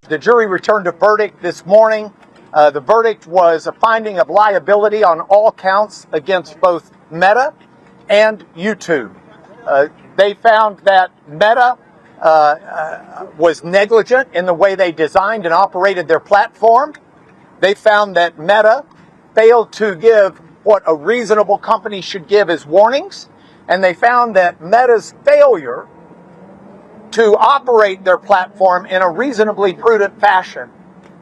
The jury returned a verdict this morning. The verdict was a finding of liability on all counts against both Meta and YouTube. They found that Meta was negligent in the way they designed and operated their platform. They found that Meta failed to give what a reasonable company should give as warnings. And they found that Meta's failure to operate their platform in a reasonably prudent fashion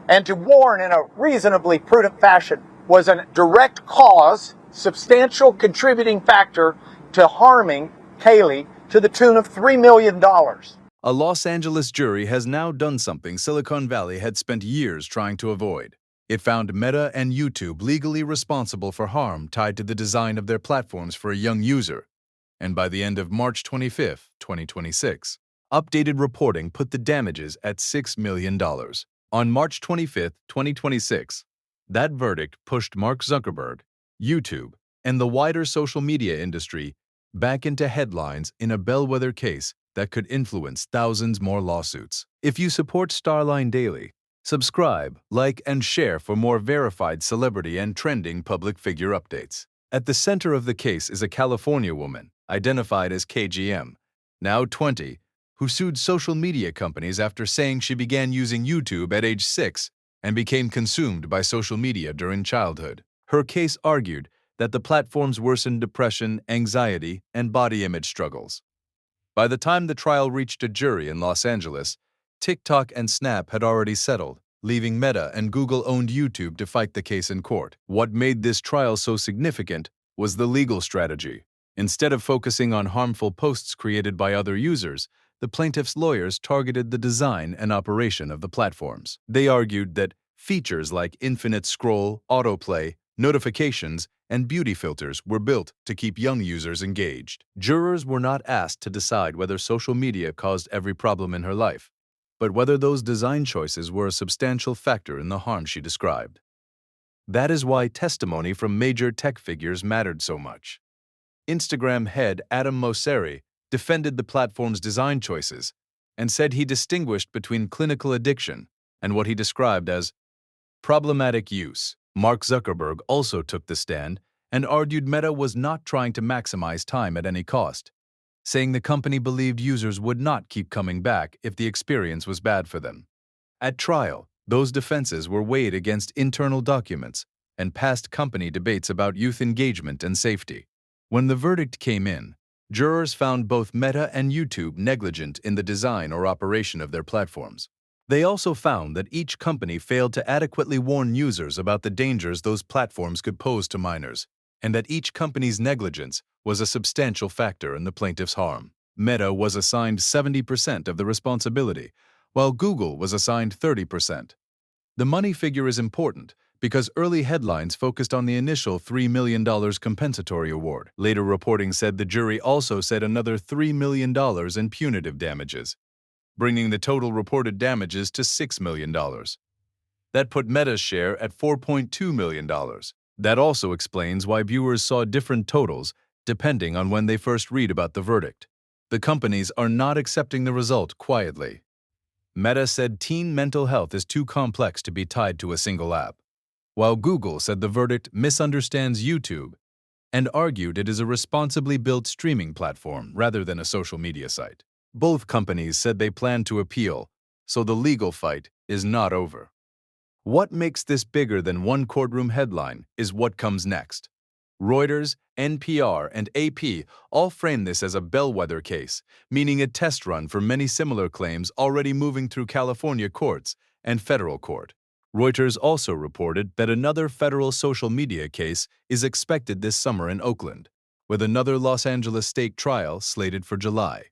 and to warn in a reasonably prudent fashion was a direct cause, substantial contributing factor to harming Kaylee to the tune of $3 million. A Los Angeles jury has now done something Silicon Valley had spent years trying to avoid. It found Meta and YouTube legally responsible for harm tied to the design of their platforms for a young user. And by the end of March 25, 2026, updated reporting put the damages at $6 million. On March 25, 2026, that verdict pushed Mark Zuckerberg, YouTube, and the wider social media industry back into headlines in a bellwether case that could influence thousands more lawsuits. If you support Starline Daily, subscribe, like, and share for more verified celebrity and trending public figure updates. At the center of the case is a California woman, identified as KGM, now 20, who sued social media companies after saying she began using YouTube at age 6 and became consumed by social media during childhood. Her case argued that the platforms worsened depression, anxiety, and body image struggles. By the time the trial reached a jury in Los Angeles, TikTok and Snap had already settled, leaving Meta and Google-owned YouTube to fight the case in court. What made this trial so significant was the legal strategy. Instead of focusing on harmful posts created by other users, the plaintiffs' lawyers targeted the design and operation of the platforms. They argued that features like infinite scroll, autoplay, notifications, and beauty filters were built to keep young users engaged. Jurors were not asked to decide whether social media caused every problem in her life, but whether those design choices were a substantial factor in the harm she described. That is why testimony from major tech figures mattered so much. Instagram head Adam Mosseri defended the platform's design choices and said he distinguished between clinical addiction and what he described as problematic use. Mark Zuckerberg also took the stand and argued Meta was not trying to maximize time at any cost, saying the company believed users would not keep coming back if the experience was bad for them. At trial, those defenses were weighed against internal documents and past company debates about youth engagement and safety. When the verdict came in, jurors found both Meta and YouTube negligent in the design or operation of their platforms. They also found that each company failed to adequately warn users about the dangers those platforms could pose to minors, and that each company's negligence was a substantial factor in the plaintiff's harm. Meta was assigned 70% of the responsibility, while Google was assigned 30%. The money figure is important because early headlines focused on the initial $3 million compensatory award. Later reporting said the jury also said another $3 million in punitive damages, bringing the total reported damages to $6 million. That put Meta's share at $4.2 million. That also explains why viewers saw different totals depending on when they first read about the verdict. The companies are not accepting the result quietly. Meta said teen mental health is too complex to be tied to a single app, while Google said the verdict misunderstands YouTube and argued it is a responsibly built streaming platform rather than a social media site. Both companies said they plan to appeal, so the legal fight is not over. What makes this bigger than one courtroom headline is what comes next. Reuters, NPR, and AP all frame this as a bellwether case, meaning a test run for many similar claims already moving through California courts and federal court. Reuters also reported that another federal social media case is expected this summer in Oakland, with another Los Angeles state trial slated for July.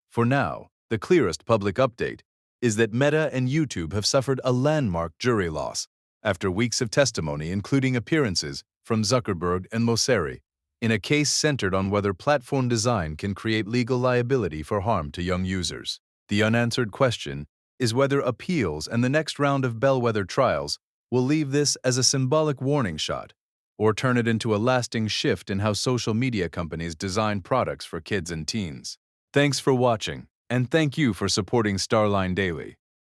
For now, the clearest public update is that Meta and YouTube have suffered a landmark jury loss after weeks of testimony, including appearances from Zuckerberg and Mosseri, in a case centered on whether platform design can create legal liability for harm to young users. The unanswered question is whether appeals and the next round of bellwether trials will leave this as a symbolic warning shot or turn it into a lasting shift in how social media companies design products for kids and teens. Thanks for watching, and thank you for supporting Starline Daily.